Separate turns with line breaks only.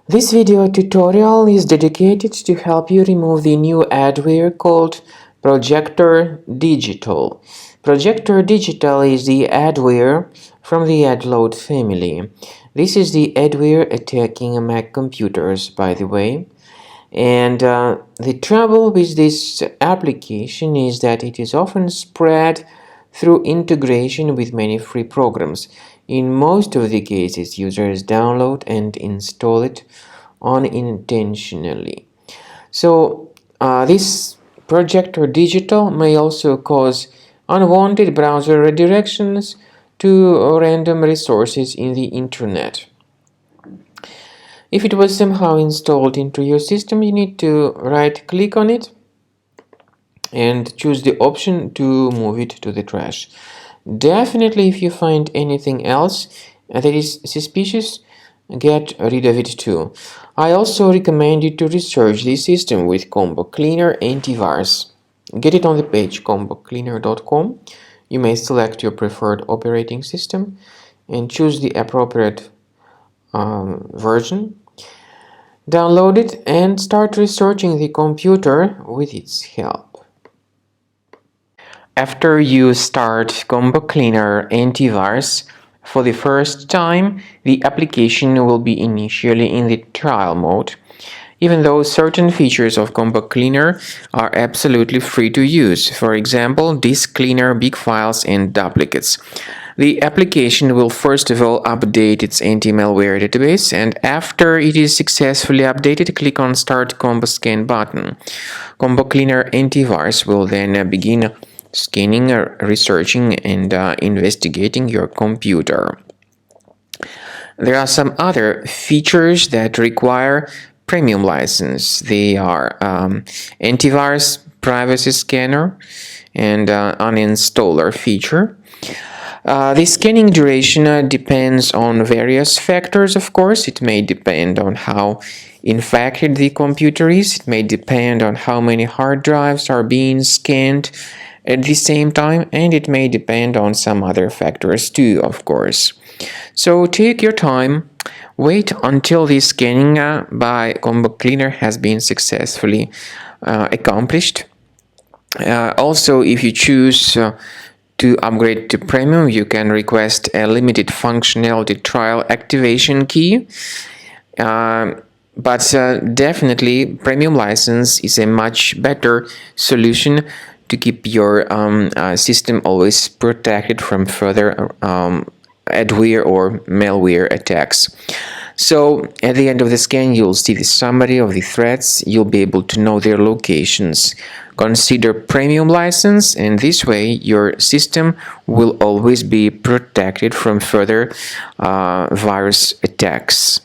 This video tutorial is dedicated to help you remove the new adware called ProjectorDigital. ProjectorDigital is the adware from the AdLoad family. This is the adware attacking Mac computers, by the way. And the trouble with this application is that it is often spread through integration with many free programs. In most of the cases, users download and install it unintentionally. So this ProjectorDigital may also cause unwanted browser redirections to random resources in the internet. If it was somehow installed into your system, you need to right-click on it and choose the option to move it to the trash. Definitely, if you find anything else that is suspicious, get rid of it too. I also recommend you to research this system with Combo Cleaner Antivirus. Get it on the page combocleaner.com. You may select your preferred operating system and choose the appropriate version. Download it and start researching the computer with its help. After you start Combo Cleaner Antivirus for the first time, the application will be initially in the trial mode, even though certain features of Combo Cleaner are absolutely free to use. For example, disk cleaner, big files, and duplicates. The application will first of all update its anti-malware database, and after it is successfully updated, click on Start Combo Scan button. Combo Cleaner Antivirus will then begin scanning, researching, and investigating your computer. There are some other features that require premium license. They are antivirus, privacy scanner, and uninstaller feature. The scanning duration depends on various factors, of course. It may depend on how infected the computer is. It may depend on how many hard drives are being scanned at the same time, and it may depend on some other factors too, of course. So take your time, wait until the scanning by Combo Cleaner has been successfully accomplished. Also, if you choose to upgrade to Premium, you can request a limited functionality trial activation key. But definitely, Premium license is a much better solution to keep your system always protected from further adware or malware attacks. So at the end of the scan, you'll see the summary of the threats. You'll be able to know their locations. Consider Premium license, and this way your system will always be protected from further virus attacks.